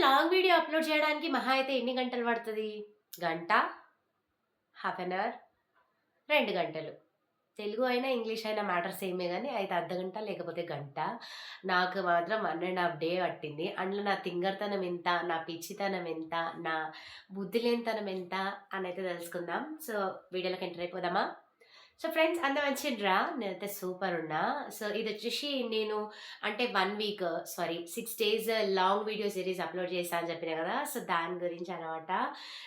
Long video upload చేయడానికి మహా అయితే ఎన్ని గంటలు పడతది? గంట, హాఫ్ అన్ అవర్, 2 గంటలు. తెలుగు అయినా, ఇంగ్లీష్ అయినా మ్యాటర్ సేమే గానీ అయితే అర్ధగంట లేకపోతే గంట. నాకు మాత్రం 1 ½ డే పట్టింది. అందులో నా తింగరతనం ఎంత, నా పిచ్చితనం ఎంత, నా బుద్ధి లేనితనం ఎంత అనైతే తెలుసుకుందాం. సో, వీడియోలోకి ఎంటర్ అయిపోదామా? సో ఫ్రెండ్స్ అందరూ మంచిర్రా? నేనైతే సూపరున్నా. సో ఇదొచ్చేసి నేను అంటే 1 week sorry 6 days long video series upload చేశా అని చెప్పినా గదా! సో దాని గురించనమాట.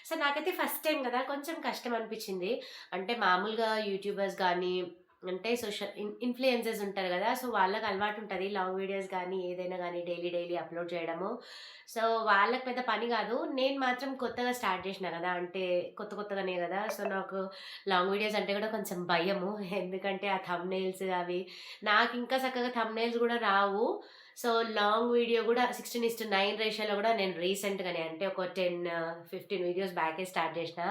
సో నాకైతే ఫస్ట్ టైమ్ గదా! కొంచెం కష్టం అనిపిచ్చింది. అంటే మామూలుగా యూట్యూబర్స్ గానీ, అంటే సోషల్ ఇన్‌ఫ్లుయెన్సర్స్ ఉంటారు గదా! సో వాళ్ళకి అలవాటుంటది లాంగ్ వీడియోస్ గానీ, ఏదైనా గానీ డైలీ అప్‌లోడ్ చేయడము. సో వాళ్ళకి పెద్ద పని గాదు. నేను మాత్రం కొత్తగా స్టార్ట్ జేషినా గదా! అంటే కొత్తగానే గదా! సో నాకు లాంగ్ వీడియోస్ అంటే గూడా కొంచెం భయము. ఎందుకంటే ఆ థంబ్‌నెయిల్స్ అవి నాకింకా చక్కగా థంబ్‌నెయిల్స్ గూడా రావు. సో లాంగ్ వీడియో గూడా 16:9 రేషియోలో గూడా నేను రీసెంట్‌గానే అంటే ఒక 10, 15 వీడియోస్ బ్యాకే స్టార్ట్ జేషినా.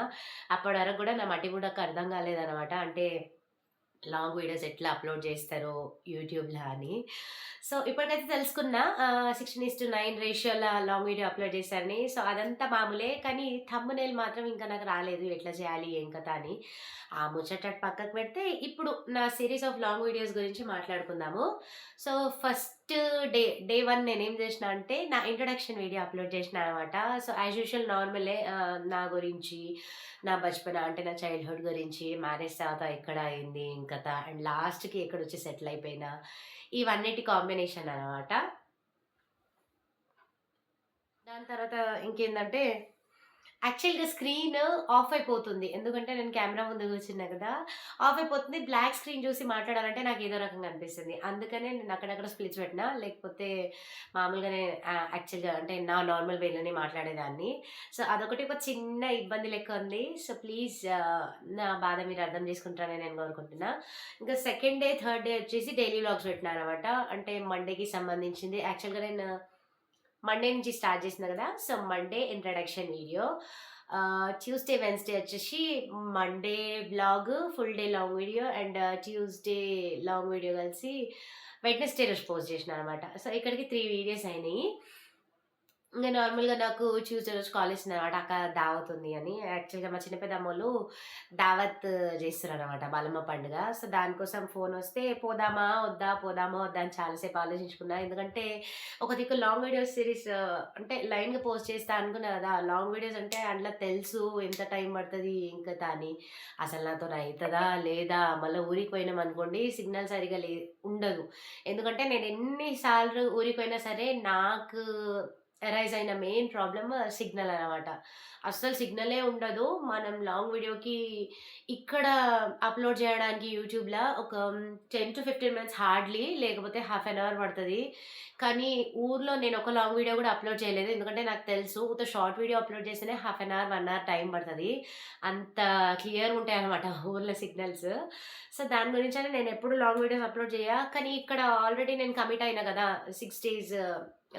అప్పటి వరకు గూడా నా మతిబుడకు అర్థం గాలేదనమాట. అంటే లాంగ్ వీడియోస్ ఎట్లా అప్‌లోడ్ జేస్తారో యూట్యూబ్‌లో అని. సో, ఇప్పటికైతే తెలుసుకున్నా 16:9 రేషియోల లాంగ్ వీడియో అప్‌లోడ్ చేశారని. సో, అదంతా మామూలే. కానీ థంబ్‌నెయిల్ మాత్రం ఇంకా నాకు రాలేదు. ఎట్లా చేయాలి? ఏం కథ అని. ఆ ముచ్చట పక్కకు పెడితే ఇప్పుడు నా సీరీస్ ఆఫ్ లాంగ్ వీడియోస్ గురించి మాట్లాడుకుందాము. సో, ఫస్ట్ డే 1 నేనేం చేసినా అంటే నా ఇంట్రొడక్షన్ వీడియో అప్‌లోడ్ చేసినా అనమాట. సో, యాజ్ యూజువల్ నార్మలే నా గురించి, నా బచ్‌పన అంటే నా చైల్డ్‌హుడ్ గురించి, మ్యారేజ్ తర్వాత ఎక్కడ అయింది, ఏం కథ అండ్ లాస్ట్‌కి ఎక్కడొచ్చి సెటిల్ అయిపోయినా, ఇవన్నిటి కాంబినేషన్ అనమాట. దాని తర్వాత ఇంకేందంటే యాక్చువల్‌గా స్క్రీన్ ఆఫ్ అయిపోతుంది. ఎందుకంటే నేను కెమెరా ముందు కూర్చున్నా కదా! ఆఫ్ అయిపోతుంది. బ్లాక్ స్క్రీన్ చూసి మాట్లాడాలంటే నాకేదో రకంగా అనిపిస్తుంది. అందుకనే నేను అక్కడక్కడ స్ప్లిట్స్ పెట్టినా. లేకపోతే మామూలుగానే యాక్చువల్‌గా అంటే నా నార్మల్ వేలోనే మాట్లాడేదాన్ని. సో, అదొకటి ఒక చిన్న ఇబ్బంది లెక్క ఉంది. సో, ప్లీజ్ నా బాధ మీరు అర్థం చేసుకుంటారని నేను కోరుకుంటున్నా. ఇంకా సెకండ్ డే, థర్డ్ డే వచ్చేసి డైలీ వ్లాగ్స్ పెట్టినా అనమాట. అంటే మండేకి సంబంధించింది. యాక్చువల్‌గా నేను మండే నుంచి స్టార్ట్ చేసినా కదా! So, Monday introduction video. Tuesday, Wednesday వచ్చేసి Monday vlog, full day long video and Tuesday long video కలిసి వెడ్నెస్‌డే రోజు పోస్ట్ చేసినా అనమాట. సో, ఇక్కడికి 3 వీడియోస్ అయినియి. ఇంగ నార్మల్‌గా నాకు ట్యూస్‌డే రోజు కాల్ చేసిందనమాట. అక్క దావత్ ఉంది అని. యాక్చువల్‌గా మా చిన్న పెద్దమ్మోళ్ళు దావత్ చేస్తుర్రనమాట బాలమ్మ పండుగ. సో, దానికోసం ఫోనొస్తే పోదామా? వద్దా? పోదామా? వద్దా? అని చాలా సేపు ఆలోచించుకున్నా. ఎందుకంటే ఒక దిక్కు లాంగ్ వీడియోస్ సిరీస్ అంటే లైన్‌గా పోస్ట్ చేస్తా అనుకున్నా కదా! లాంగ్ వీడియోస్ అంటే అందులో తెలుసు ఎంత టైం పడతది, ఏం కథ అని. అసలు నాతోని అయితదా? లేదా? మళ్ళా ఊరికి పోయినామనుకోండి సిగ్నల్ సరిగ్గా ఉండదు. ఎందుకంటే నేను ఎన్ని సార్లు ఊరికి పోయినా సరే నాకు అరైజ్ అయిన మెయిన్ ప్రాబ్లమ్ సిగ్నల్ అనమాట. అస్సలు సిగ్నలే ఉండదు. మనం లాంగ్ వీడియోకి ఇక్కడ అప్‌లోడ్ చేయడానికి యూట్యూబ్‌ల ఒక 10-15 మినిట్స్ హార్డ్‌లీ లేకపోతే హాఫ్ అన్ అవర్ పడతది. కానీ ఊర్లో నేను ఒక లాంగ్ వీడియో కూడా అప్‌లోడ్ చేయలేదు. ఎందుకంటే నాకు తెలుసు ఉత్త షార్ట్ వీడియో అప్‌లోడ్ చేస్తేనే half an hour, 1 hour time పడతది. అంత క్లియర్‌గా ఉంటాయన్నమాట ఊర్లో సిగ్నల్స్. సో, దాని గురించని నేనెప్పుడు లాంగ్ వీడియోస్ అప్‌లోడ్ చేయ. కానీ ఇక్కడ ఆల్రెడీ నేను కమిట్ అయినా గదా! 6 డేస్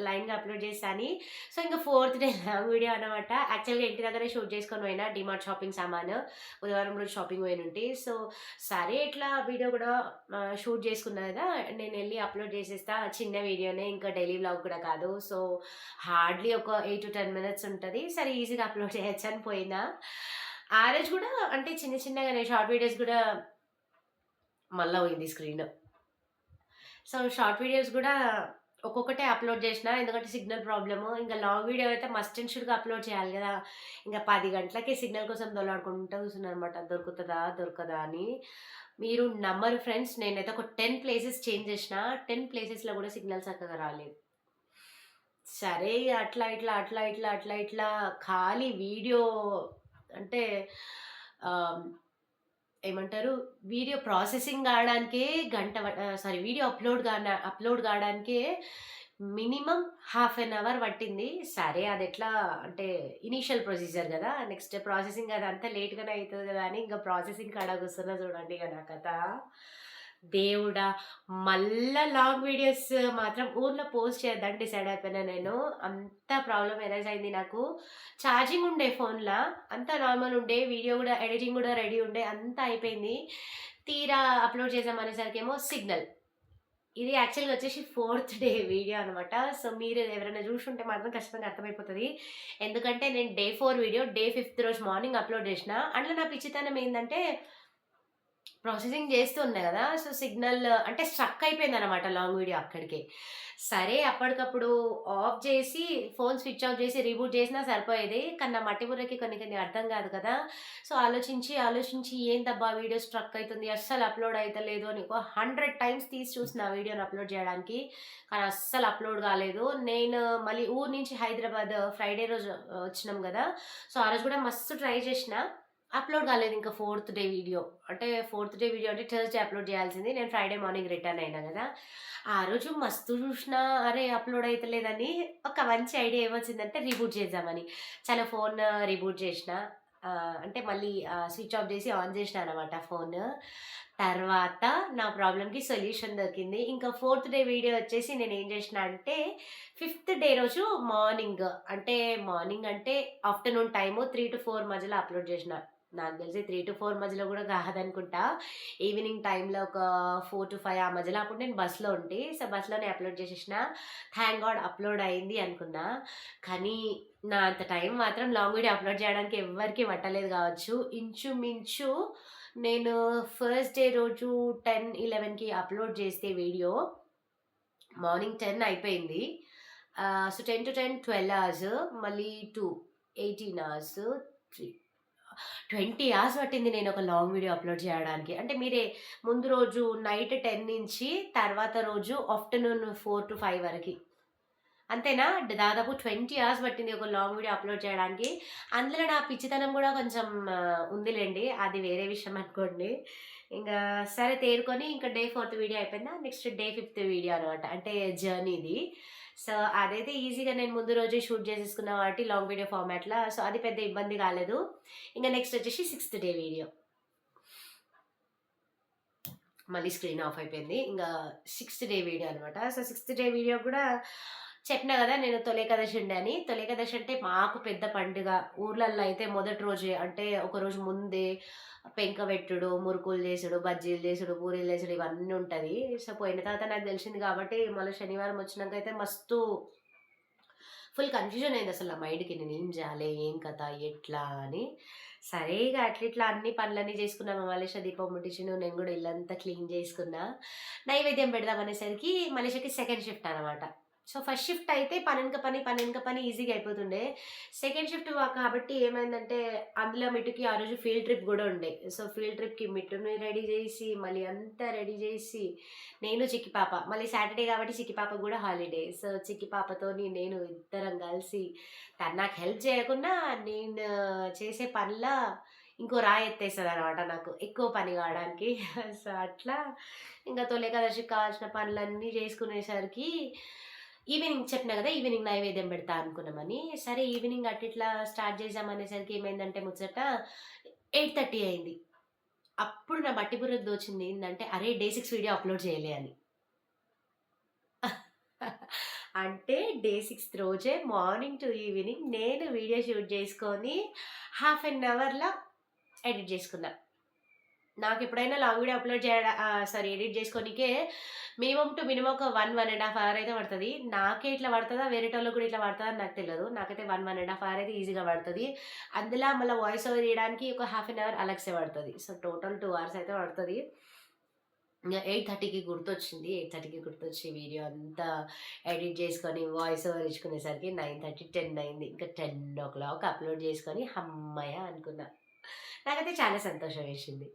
లైన్‌గా అప్‌లోడ్ చేశా అని. సో, ఇంక ఫోర్త్ డే లాంగ్ వీడియో అనమాట. యాక్చువల్‌గా ఇంటి దగ్గరే షూట్ చేసుకొని పోయినా డీమార్ట్ షాపింగ్ సామాను. బుధవారం రోజు షాపింగ్ పోయినుంటి. సో, సరే ఇట్లా వీడియో గూడా షూట్ చేసుకున్నా గదా! నేనెళ్ళి అప్‌లోడ్ చేసేస్తా. చిన్న వీడియోనే ఇంకా డైలీ వ్లాగ్ కూడా కాదు. సో, హార్డ్‌లీ ఒక 8-10 మినిట్స్ ఉంటది. సరే ఈజీగా అప్‌లోడ్ చేయొచ్చని పోయినా. ఆ రోజు గూడా అంటే చిన్న చిన్నగానే షార్ట్ వీడియోస్ గూడా మళ్ళా పోయింది స్క్రీను. సో, షార్ట్ వీడియోస్ గూడా ఒక్కొక్కటే అప్‌లోడ్ జేసినా. ఎందుకంటే సిగ్నల్ ప్రాబ్లము. ఇంక లాంగ్ వీడియో అయితే మస్ట్ అండ్ షుడ్‌గా అప్‌లోడ్ చేయాలి గదా! ఇంక 10 గంటలకే సిగ్నల్ కోసం దోలాడుకుంటా కూసున్నాననమాట. దొరుకుతదా? దొరకదా? అని. మీరు నమ్మరు ఫ్రెండ్స్ నేనైతే ఒక 10 ప్లేసెస్ చేంజ్ జేసినా. 10 ప్లేసెస్‌లో గూడా సిగ్నల్ చక్కగా రాలేదు. సరే అట్లా ఇట్లా ఖాళీ వీడియో అంటే ఆహ్ ఏమంటారు? వీడియో ప్రాసెసింగ్ కావడానికే సారీ వీడియో అప్‌లోడ్ కావడానికే మినిమమ్ హాఫ్ ఎన్ అవర్ పట్టింది. సరే అదెట్లా అంటే ఇనీషియల్ ప్రొసీజర్ గదా! నెక్స్ట్ ప్రాసెసింగ్ అదంతా లేట్‌గానే అయితది గదా! అని ఇంక ప్రాసెసింగ్ కాడ కూర్చున్నా చూడండి ఇగ నా కథ. దేవుడా! మళ్ళా లాంగ్ వీడియోస్ మాత్రం ఊర్లో పోస్ట్ చేద్దని డిసైడ్ అయిపోయినా నేను. అంత ప్రాబ్లమ్ అరైజ్ అయింది నాకు. ఛార్జింగ్ ఉండే ఫోన్‌ల. అంతా నార్మల్ ఉండే. వీడియో గూడా ఎడిటింగ్ గూడా రెడీ ఉండే. అంతా అయిపోయింది. తీరా అప్‌లోడ్ చేద్దాం అనేసరికేమో సిగ్నల్. ఇది యాక్చువల్‌గా వచ్చేసి ఫోర్త్ డే వీడియో అనమాట. సో, మీరు ఎవరైనా జూషుంటే మాత్రం ఖచ్చితంగా అర్థమైపోతది. ఎందుకంటే నేను డే 4 వీడియో డే 5థ్ రోజు మార్నింగ్ అప్‌లోడ్ జేషిన. అందులో నా పిచ్చితనం ఏందంటే ప్రాసెసింగ్ చేస్తూ ఉన్నా గదా! సో, సిగ్నల్ అంటే స్ట్రక్ అయిపోయిందనమాట లాంగ్ వీడియో అక్కడికే. సరే అప్పటికప్పుడు of JC, phone switch off JC, reboot జేసినా సరిపోయేది. కానీ నా మట్టి బుర్రకి కొన్ని కొన్ని అర్థం గాదు కదా! సో, ఆలోచించి ఏందబ్బా వీడియో స్ట్రక్ అయితుంది, అస్సలు అప్‌లోడ్ అయితలేదు అని ఒక 100 టైమ్స్ తీసి చూసిన ఆ వీడియోని అప్‌లోడ్ జేయడానికి. కానీ అస్సలు అప్‌లోడ్ గాలేదు. నేను మళ్ళీ ఊరు నుంచి హైదరాబాద్ ఫ్రైడే రోజు వచ్చినాం గదా! సో, ఆ రోజు గూడా మస్తు ట్రై జేషిన. అప్‌లోడ్ కాలేదు ఇంకా ఫోర్త్ డే వీడియో. అంటే ఫోర్త్ డే వీడియో అంటే థర్స్‌డే అప్‌లోడ్ చేయాల్సింది. నేను ఫ్రైడే మార్నింగ్ రిటర్న్ అయినా గదా! ఆ రోజు మస్తు చూషినా అరే! అప్‌లోడ్ అయితలేదని ఒక మంచి ఐడియా ఏమొచ్చిందంటే రీబూట్ చేద్దామని. చాలా ఫోన్ రీబూట్ చేషిన. అంటే మళ్ళీ స్విచ్ ఆఫ్ చేసి ఆన్ చేషినా అనమాట ఫోను. తర్వాత నా ప్రాబ్లమ్‌కి సొల్యూషన్ దొరికింది. ఇంకా ఫోర్త్ డే వీడియో వచ్చేసి నేనేం చేషినా అంటే ఫిఫ్త్ డే రోజు మార్నింగ్ మార్నింగ్ అంటే ఆఫ్టర్‌నూన్ టైము 3-4 మధ్యలో అప్‌లోడ్ చేషిన. నాకు తెలిసి 3-4 మధ్యలో గూడా కాదనుకుంటా. ఈవినింగ్ టైమ్‌లో ఒక 4-5 ఆ మధ్యలో అప్పుడు నేను బస్‌లో ఉంటి. సో, బస్‌లోనే అప్‌లోడ్ చేసేషిన. థాంక్ గాడ్ అప్‌లోడ్ అయింది అనుకున్నా. కానీ నా అంత టైం మాత్రం లాంగ్ వీడియో అప్‌లోడ్ చేయడానికి ఎవ్వరికీ పట్టలేదు గావచ్చు. ఇంచుమించు నేను ఫస్ట్ డే రోజు 10, 11కి అప్‌లోడ్ చేస్తే వీడియో మార్నింగ్ 10 అయిపోయింది. సో, 10-10 12 అవర్స్ మళ్ళీ 2 18 అవర్స్ 3 20 అవర్స్ పట్టింది నేనొక లాంగ్ వీడియో అప్‌లోడ్ చేయడానికి. అంటే మీరే ముందు రోజు నైట్ 10 నుంచి తర్వాత రోజు ఆఫ్టర్‌నూన్ 4-5 వరకి. అంతేనా? దాదాపు 20 అవర్స్ పట్టింది ఒక లాంగ్ వీడియో అప్‌లోడ్ చేయడానికి. అందులో నా పిచ్చితనం గూడా కొంచెం ఉందిలెండి. అది వేరే విషయం అనుకోండి. ఇంగా సరే తేరుకొని ఇంక డే 4 వీడియో అయిపోయిందా, నెక్స్ట్ డే 5 వీడియో అనమాట. అంటే జర్నీది. సో, అదైతే ఈజీగా నేను ముందు రోజే షూట్ చేసేసుకున్నా కాబట్టి లాంగ్ వీడియో ఫార్మాట్‌ల. సో, అది పెద్ద ఇబ్బంది కాలేదు. ఇంక నెక్స్ట్ వచ్చేసి సిక్స్త్ డే వీడియో. మళ్ళీ స్క్రీన్ ఆఫ్ అయిపోయింది. ఇంగా సిక్స్త్ డే వీడియో అనమాట. సో, సిక్స్త్ డే వీడియో గూడా చెప్పినా గదా! నేను తొలేకాదశి ఉండే అని. తొలేకాదశి అంటే మాకు పెద్ద పండుగ. ఊర్లల్లో అయితే మొదటి రోజే అంటే ఒకరోజు ముందే పెంక బెట్టుడు, మురుకులు జేసుడు, బజ్జీలు జేసుడు, పూరీలు జేసుడు ఇవన్నీ ఉంటది. సో, పోయిన తర్వాత నాకు దెలిసింది గాబట్టి మళ్ళీ శనివారం వచ్చినంకయితే మస్తు ఫుల్ కన్‌ఫ్యూజన్ అయిందసలు నా మైండ్‌కి. నేనేం జేయాలి? ఏం కథ? ఎట్లా? అని. సరే ఇగ అట్లిట్లా అన్ని పనులన్నీ జేసుకున్నా. మలేషా దీపం ముట్టించిండు. నేను గూడా ఇల్లంతా క్లీన్ జేసుకున్నా. నైవేద్యం పెడదాం అనేసరికి మలేషాకి సెకండ్ షిఫ్ట్ అనమాట. సో, ఫస్ట్ షిఫ్ట్ అయితే పనెనక పని, పనెనక పని ఈజీగా అయిపోతుండే. సెకండ్ షిఫ్ట్ కాబట్టి ఏమైందంటే అందులో మిట్టుకి ఆ రోజు ఫీల్డ్ ట్రిప్ గూడా ఉండే. సో, ఫీల్డ్ ట్రిప్‌కి మిట్టుని రెడీ జేసి, మళ్ళీ అంతా రెడీ జేసి, నేను చిట్టి పాప మళ్ళీ సాటర్‌డే కాబట్టి చిట్టి పాపకి గూడా హాలిడే. సో, చిట్టి పాపతోని నేను ఇద్దరం కలిసి తను నాకు హెల్ప్ చేయకున్నా నేను చేసే పనిలా ఇంకో రాయి ఎత్తేస్తదనమాట నాకు ఎక్కువ పని కావడానికి. సో, అట్లా ఇంక తొలి ఏకాదశికి కావాల్సిన పనులన్నీ చేసుకునేసరికి ఈవినింగ్ చెప్పినా గదా! ఈవినింగ్ నైవేద్యం పెడతా అనుకున్నామని. సరే ఈవినింగ్ అట్టిట్లా స్టార్ట్ చేద్దామనేసరికి ఏమైందంటే ముచ్చట 8:30 అయింది. అప్పుడు నా మట్టి బుర్రకు దోచింది ఏందంటే, అరే! డే 6 వీడియో అప్‌లోడ్ చేయలే అని. అంటే డే 6 రోజే మార్నింగ్ టు ఈవినింగ్ నేను వీడియో షూట్ చేసుకొని హాఫ్ ఎన్ అవర్‌ల ఎడిట్ చేసుకున్నా. నాకెప్పుడైనా లాంగ్ వీడియో అప్‌లోడ్ ఎడిట్ చేసుకోనీకే మినిమమ్ ఒక 1, 1 ½ అవర్ అయితే పడతది. నాకే ఇట్లా పడతదా? వేరేటోళ్ళకి కూడా ఇట్లా పడతదా అని నాకు తెలవదు. నాకైతే 1, 1 ½ అవర్ అయితే ఈజీగా పడతది. అందులో మళ్ళా వాయిస్ ఓవర్ ఇయడానికి ఒక హాఫ్ ఎన్ అవర్ అలెక్సే పడతది. సో, టోటల్ 2 అవర్స్ అయితే పడతది. ఇంగ 8:30కి గుర్తొచ్చింది. 8:30కి గుర్తొచ్చి వీడియో అంతా ఎడిట్ చేసుకొని, వాయిస్ ఓవర్ ఇచ్చుకునేసరికి 9:30, 10 అయింది. ఇంకా 10:00 అప్‌లోడ్ చేసుకొని హమ్మయ్య! అనుకున్నా. నాకైతే చాలా సంతోషం వేసింది.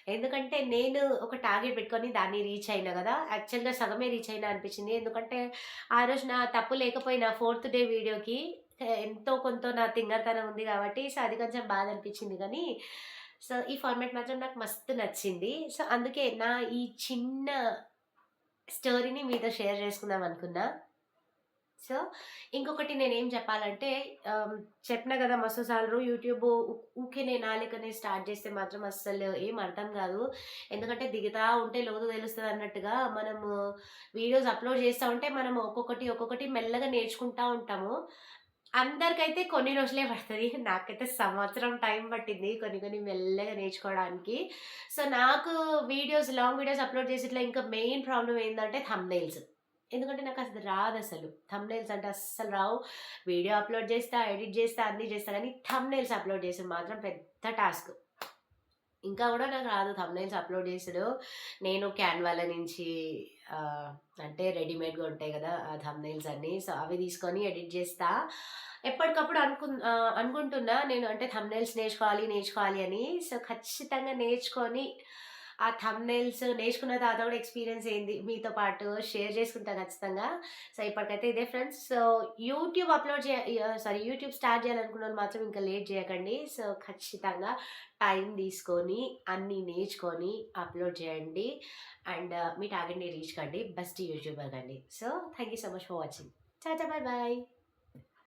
ఎందుకంటే నేను ఒక టార్గెట్ పెట్టుకొని దాన్ని రీచ్ అయినా గదా! యాక్చువల్‌గా సగమే రీచ్ అయినా అనిపించింది. ఎందుకంటే ఆ రోజు నా తప్పు లేకపోయినా ఫోర్త్ డే వీడియోకి ఎంతో కొంతో నా తింగరతనం ఉంది గాబట్టి సో, అది కొంచెం బాధ అనిపించింది గానీ, సో, ఈ ఫార్మాట్ మాత్రం నాకు మస్తు నచ్చింది. సో, అందుకే నా ఈ చిన్న స్టోరీని మీతో షేర్ చేసుకుందాం అనుకున్నా. సో, ఇంకొకటి నేనేం చెప్పాలంటే చెప్పినా గదా! మస్తు సార్లు యూట్యూబ్ ఊకెనే నా లెక్కనే స్టార్ట్ చేస్తే మాత్రం అస్సలు ఏం అర్థం గాదు. ఎందుకంటే దిగుతా ఉంటే లోతు తెలుస్తదన్నట్టుగా మనము వీడియోస్ అప్‌లోడ్ చేస్తా ఉంటే మనం ఒక్కొక్కటి మెల్లగా నేర్చుకుంటా ఉంటాము. అందరికైతే కొన్ని రోజులే పడతది. నాకైతే సంవత్సరం టైం పట్టింది కొన్ని కొన్ని మెల్లగా నేర్చుకోవడానికి. సో, నాకు లాంగ్ వీడియోస్ అప్‌లోడ్ చేసేట్లో ఇంకా మెయిన్ ప్రాబ్లమ్ ఏందంటే థంబ్‌నెయిల్స్. ఎందుకంటే నాకసలు రాదసలు. థంబ్‌నెయిల్స్ అంటే అస్సలు రావు. వీడియో అప్‌లోడ్ చేస్తా, ఎడిట్ చేస్తా, అన్నీ చేస్తా కానీ థంబ్‌నెయిల్స్ అప్‌లోడ్ చేసుడు మాత్రం పెద్ద టాస్క్. ఇంకా గూడా నాకు రాదు థంబ్‌నెయిల్స్ అప్‌లోడ్ చేసుడు. నేను క్యాన్వాల నుంచి ఆహ్, అంటే రెడీమేడ్‌గా ఉంటాయి గదా! ఆ థంబ్‌నెయిల్స్ అన్నీ. సో, అవి తీసుకొని ఎడిట్ జేస్తా. ఎప్పటికప్పుడు అనుకుంటున్నా నేను అంటే థంబ్‌నెయిల్స్ నేర్చుకోవాలి అని. సో, ఖచ్చితంగా నేర్చుకొని ఆ థంబ్‌నెయిల్స్ నేర్చుకున్న తర్వాత గూడా ఎక్స్‌పీరియన్స్ ఏంది మీతో పాటు షేర్ చేసుకుంటా ఖచ్చితంగా. సో, ఇప్పటికైతే ఇదే ఫ్రెండ్స్. సో, యూట్యూబ్ స్టార్ట్ చేయాలనుకున్నోళ్ళు మాత్రం ఇంకా లేట్ జేయకండి. సో, ఖచ్చితంగా టైం తీసుకొని, అన్నీ నేర్చుకొని అప్‌లోడ్ చేయండి. అండ్ మీ టార్గెట్‌ని రీచ్ కండి. బెస్ట్ యూట్యూబర్ కండి. So, thank you so much for watching. Tata bye by.